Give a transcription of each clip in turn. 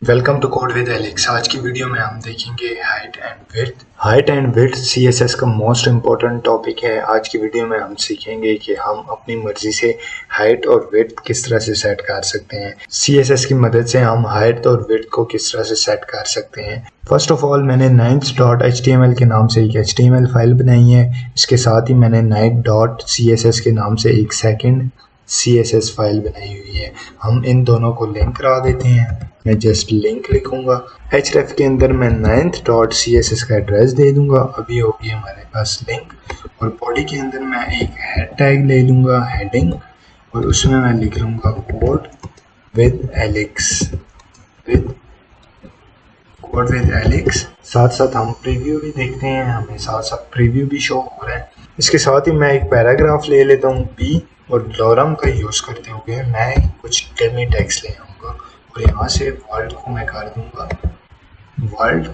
Welcome to code with Alex. आज की video में हम देखेंगे height and width. Height and width CSS का मोस्ट इम्पोर्टेंट टॉपिक है। आज की वीडियो में हम सीखेंगे कि हम अपनी मर्जी से हाइट और विड्थ किस तरह से सेट कर सकते हैं। सीएसएस की मदद से हम हाइट और विड्थ को किस तरह से सेट कर सकते हैं। फर्स्ट ऑफ ऑल मैंने nights.html के नाम से एक HTML फाइल बनाई है। इसके साथ ही मैंने night.css के नाम से एक सेकंड CSS फाइल बनाई हुई है। हम इन दोनों को लिंक करा देते हैं। मैं जस्ट लिंक लिखूंगा। href के अंदर मैं ninth.css का एड्रेस दे दूंगा। अभी होगी हमारे पास लिंक। और बॉडी के अंदर मैं एक हेड टैग ले लूंगा, हेडिंग, और उसमें मैं लिख लूंगा कोड विद एलेक्स। साथ साथ हम प्रीव्यू भी देखते हैं, हमें साथ साथ प्रीव्यू भी शो हो रहा है। इसके साथ ही मैं एक पैराग्राफ ले लेता हूँ p और लॉरम का यूज़ करते हुए मैं कुछ डमी टेक्स्ट ले आऊँगा और यहाँ से वर्ल्ड को मैं कर दूँगा वर्ल्ड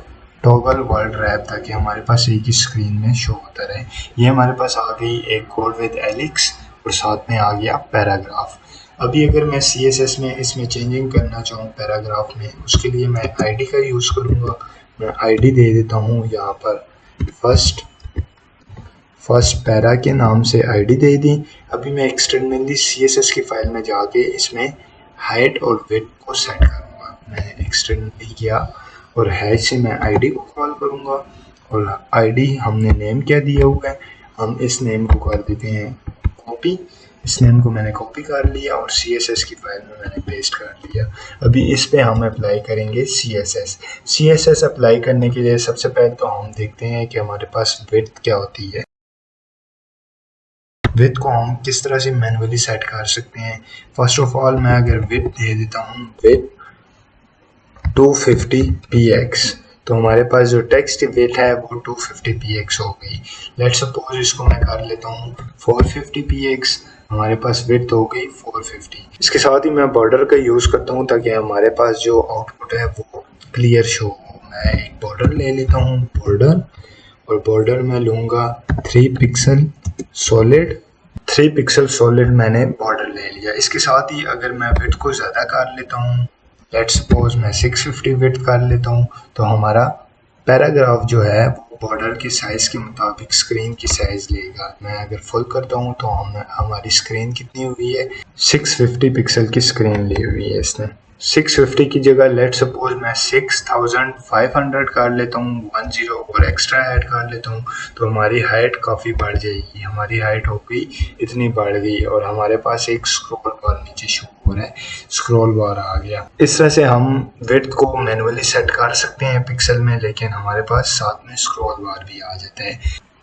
टॉगल वर्ल्ड रैप, ताकि हमारे पास एक ही स्क्रीन में शो होता रहे। ये हमारे पास आ गई एक कोड विद एलेक्स और साथ में आ गया पैराग्राफ। अभी अगर मैं CSS में इसमें चेंजिंग करना चाहूँ पैराग्राफ में, उसके लिए मैं ID का यूज़ करूँगा। मैं ID दे देता हूँ यहाँ पर फर्स्ट पैरा के नाम से ID दे दी। अभी मैं एक्सटर्नली CSS की फाइल में जाके इसमें हाइट और विड्थ को सेट करूँगा। मैंने एक्सटर्नली किया और हैश से मैं ID को कॉल करूँगा और ID हमने नेम क्या दिया हुआ है, हम इस नेम को कर देते हैं कॉपी। इस नेम को मैंने कॉपी कर लिया और CSS की फाइल में मैंने पेस्ट कर दिया। अभी इस पे हम अप्लाई करेंगे CSS अप्लाई करने के लिए सबसे पहले तो हम देखते हैं कि हमारे पास विड्थ क्या होती है। विड्थ को हम किस तरह से मैन्युअली सेट कर सकते हैं। फर्स्ट ऑफ ऑल मैं अगर विड्थ दे देता हूँ विड्थ 250px, तो हमारे पास जो टेक्स्ट विड्थ है वो 250px हो गई। लेट्स सपोज इसको मैं कर लेता हूँ 450px, हमारे पास विड्थ हो गई 450। इसके साथ ही मैं बॉर्डर का यूज़ करता हूँ ताकि हमारे पास जो आउटपुट है वो क्लियर शो हो। मैं एक बॉर्डर ले लेता हूँ बॉर्डर, और बॉर्डर में लूँगा 3 पिक्सल सॉलिड मैंने बॉर्डर ले लिया। इसके साथ ही अगर मैं विड्थ को ज़्यादा कर लेता हूँ, लेट्स सपोज मैं 650 विड्थ कर लेता हूँ, तो हमारा पैराग्राफ जो है वो बॉर्डर के साइज़ के मुताबिक स्क्रीन की साइज़ लेगा। मैं अगर फुल करता हूँ तो हमारी स्क्रीन कितनी हुई है, 650 पिक्सल की स्क्रीन ली हुई है इसने। 650 की जगह लेट सपोज मैं 6500 कर लेता हूँ, 10 और एक्स्ट्रा ऐड कर लेता हूँ, तो हमारी हाइट काफ़ी बढ़ जाएगी। हमारी हाइट हो गई इतनी बढ़ गई और हमारे पास एक स्क्रॉल बार नीचे शो हो रहा है, स्क्रॉल बार आ गया। इस तरह से हम विड्थ को मैन्युअली सेट कर सकते हैं पिक्सल में, लेकिन हमारे पास साथ में स्क्रॉल बार भी आ जाता है।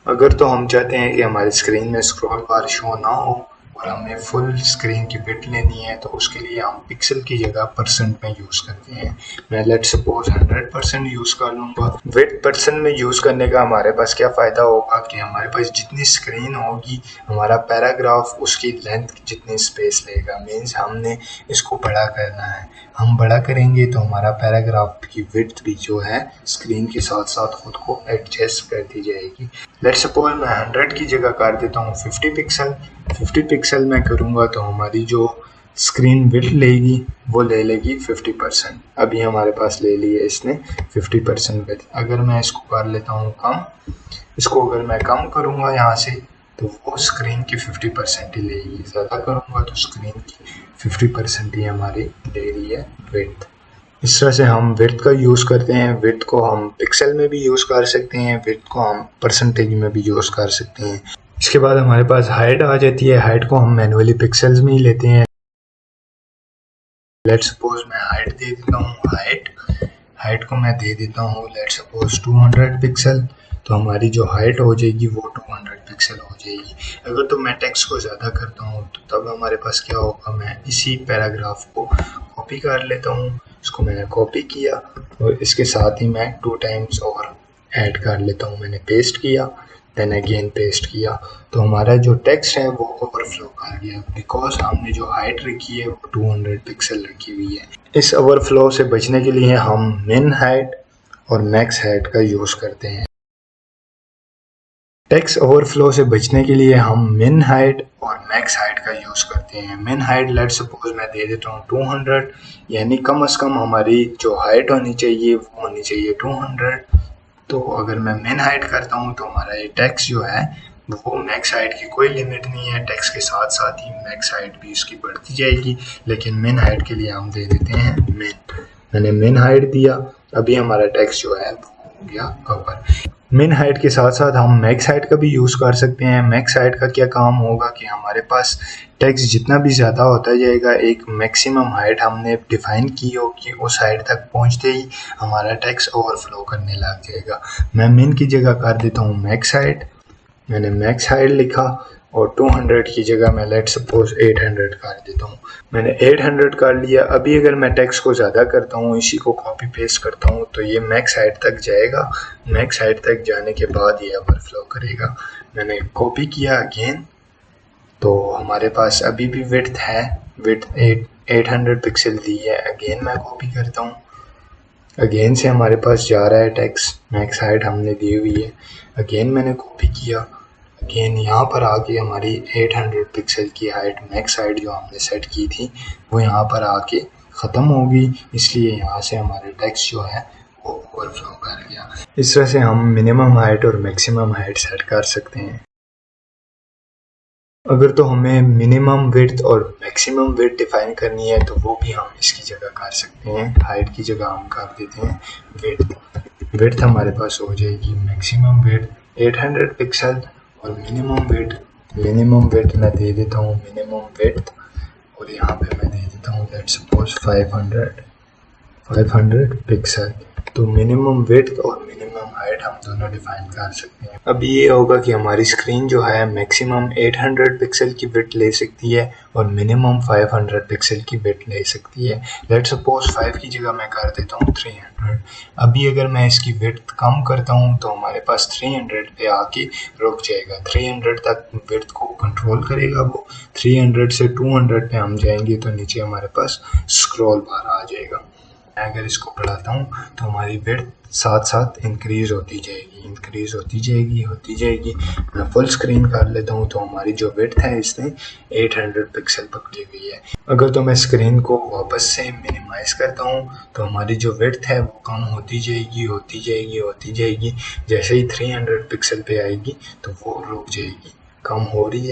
अगर तो हम चाहते हैं कि हमारी स्क्रीन में स्क्रॉल बार शो ना हो और हमें फुल स्क्रीन की विड्थ लेनी है, तो उसके लिए हम पिक्सल की जगह परसेंट में यूज़ करते हैं। मैं लेट सपोज 100% यूज़ कर लूँगा। विड्थ परसेंट में यूज़ करने का हमारे पास क्या फ़ायदा होगा कि हमारे पास जितनी स्क्रीन होगी हमारा पैराग्राफ उसकी लेंथ जितनी स्पेस लेगा। मीन्स हमने इसको बड़ा करना है, हम बड़ा करेंगे तो हमारा पैराग्राफ की विड्थ भी जो है स्क्रीन के साथ साथ खुद को एडजस्ट कर दी जाएगी। लेट सपोज मैं 100 की जगह कर देता हूँ 50 पिक्सल में करूँगा, तो हमारी जो स्क्रीन विड्थ लेगी वो ले लेगी 50%। अभी हमारे पास ले ली है इसने 50% विड्थ। अगर मैं इसको कर लेता हूँ कम, इसको अगर मैं कम करूँगा यहाँ से तो वो स्क्रीन की 50% ही लेगी। ज़्यादा करूँगा तो स्क्रीन की 50% ही हमारी ले रही है विड्थ। इस तरह से हम विड्थ का यूज़ करते हैं। विड्थ को हम पिक्सल में भी यूज़ कर सकते हैं, विड्थ को हम परसेंटेज में भी यूज़ कर सकते हैं। इसके बाद हमारे पास हाइट आ जाती है। हाइट को हम मैन्युअली पिक्सल्स में ही लेते हैं। लेट्स सपोज मैं हाइट दे देता हूँ हाइट को मैं दे देता हूँ लेट्स सपोज 200 पिक्सल, तो हमारी जो हाइट हो जाएगी वो 200 पिक्सल हो जाएगी। अगर तो मैं टेक्स्ट को ज़्यादा करता हूँ तो तब हमारे पास क्या होगा, मैं इसी पैराग्राफ को कॉपी कर लेता हूँ। इसको मैंने कॉपी किया और इसके साथ ही मैं 2 टाइम्स और ऐड कर लेता हूँ। मैंने पेस्ट किया, देन अगेन पेस्ट किया, तो हमारा जो टेक्स्ट है वो ओवरफ्लो कर गया बिकॉज हमने जो हाइट रखी है वो 200 पिक्सल रखी हुई है। इस ओवरफ्लो से बचने के लिए हम मिन हाइट और मैक्स हाइट का यूज़ करते हैं। टेक्स्ट ओवरफ्लो से बचने के लिए हम मिन हाइट और मैक्स हाइट का यूज़ करते हैं। मिन हाइट लेट्स सपोज मैं दे देता हूँ 200, यानी कम से कम हमारी जो हाइट होनी चाहिए वो होनी चाहिए 200। तो अगर मैं मिन हाइट करता हूँ तो हमारा ये टेक्स्ट जो है वो मैक्स हाइट की कोई लिमिट नहीं है, टेक्स्ट के साथ साथ ही मैक्स हाइट भी इसकी बढ़ती जाएगी, लेकिन मिन हाइट के लिए हम दे देते हैं मिन। मैंने मिन हाइट दिया, अभी हमारा टेक्स्ट जो है वो हो गया कवर। मिन हाइट के साथ साथ हम मैक्स हाइट का भी यूज़ कर सकते हैं। मैक्स हाइट का क्या काम होगा कि हमारे पास टेक्स्ट जितना भी ज़्यादा होता जाएगा, एक मैक्सिमम हाइट हमने डिफ़ाइन की होगी, उस हाइट तक पहुंचते ही हमारा टेक्स्ट ओवरफ्लो करने लग जाएगा। मैं मिन की जगह कर देता हूँ मैक्स हाइट, मैंने मैक्स हाइट लिखा और 200 की जगह मैं लेट सपोज 800 कर देता हूँ। मैंने 800 कर लिया। अभी अगर मैं टेक्स्ट को ज़्यादा करता हूँ, इसी को कॉपी पेस्ट करता हूँ तो ये मैक्स हाइट तक जाएगा। मैक्स हाइट तक जाने के बाद ये ओवरफ्लो करेगा। मैंने कॉपी किया अगेन, तो हमारे पास अभी भी विड्थ है, विड्थ 800 पिक्सल दी है। अगेन मैं कॉपी करता हूँ, अगेन से हमारे पास जा रहा है टेक्स्ट, मैक्स हाइट हमने दी हुई है। अगेन मैंने कॉपी किया, अगेन यहाँ पर आके हमारी 800 पिक्सल की हाइट मैक्स हाइट जो हमने सेट की थी वो यहाँ पर आके ख़त्म होगी, इसलिए यहाँ से हमारे टेक्स्ट जो है वो ओवरफ्लो कर गया। इस तरह से हम मिनिमम हाइट और मैक्सिमम हाइट सेट कर सकते हैं। अगर तो हमें मिनिमम विड्थ और मैक्सिमम विड्थ डिफाइन करनी है तो वो भी हम इसकी जगह कर सकते हैं। हाइट की जगह हम कर देते हैं विड्थ। विड्थ हमारे पास हो जाएगी मैक्सिमम विड्थ 800 पिक्सल और मिनिमम विड्थ मैं दे देता हूँ मिनिमम विड्थ, और यहाँ पे मैं दे देता हूँ लेट्स सपोज 500 पिक्सल। तो मिनिमम विड्थ और मिनिमम हाइट हम दोनों डिफाइन कर सकते हैं। अब ये होगा कि हमारी स्क्रीन जो है मैक्सिमम 800 पिक्सल की विड्थ ले सकती है और मिनिमम 500 पिक्सल की विड्थ ले सकती है। लेट्स सपोज 5 की जगह मैं कर देता हूँ 300। अभी अगर मैं इसकी विड्थ कम करता हूँ तो हमारे पास 300 पे आके रुक जाएगा। 300 तक विड्थ को कंट्रोल करेगा वो। 300 से 200 पे हम जाएंगे तो नीचे हमारे पास स्क्रॉल बार आ जाएगा। अगर इसको बढ़ाता हूँ तो हमारी विड्थ साथ साथ इंक्रीज़ होती जाएगी। मैं फुल स्क्रीन कर लेता हूँ तो हमारी जो विड्थ है इसने 800 पिक्सल पकड़ी हुई है। अगर तो मैं स्क्रीन को वापस से मिनिमाइज़ करता हूँ तो हमारी जो विड्थ है वो कम होती जाएगी। जैसे ही 300 पिक्सल पे आएगी तो वो रुक जाएगी, कम हो रही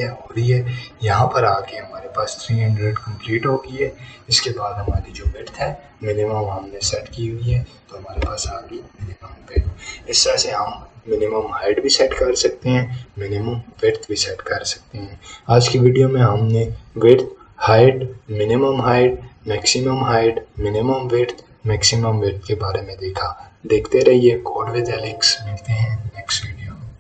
है। यहाँ पर आके हमारे पास 300 कंप्लीट हो गई है। इसके बाद हमारी जो विड्थ है मिनिमम हमने सेट की हुई है तो हमारे पास आ गई मिनिमम विड्थ। इस तरह से हम मिनिमम हाइट भी सेट कर सकते हैं, मिनिमम विड्थ भी सेट कर सकते हैं। आज की वीडियो में हमने width, height, minimum height, maximum height, minimum width, maximum width के बारे में देखा। देखते रहिए कोड विद एलेक्स। मिलते हैं नेक्स्ट वीडियो।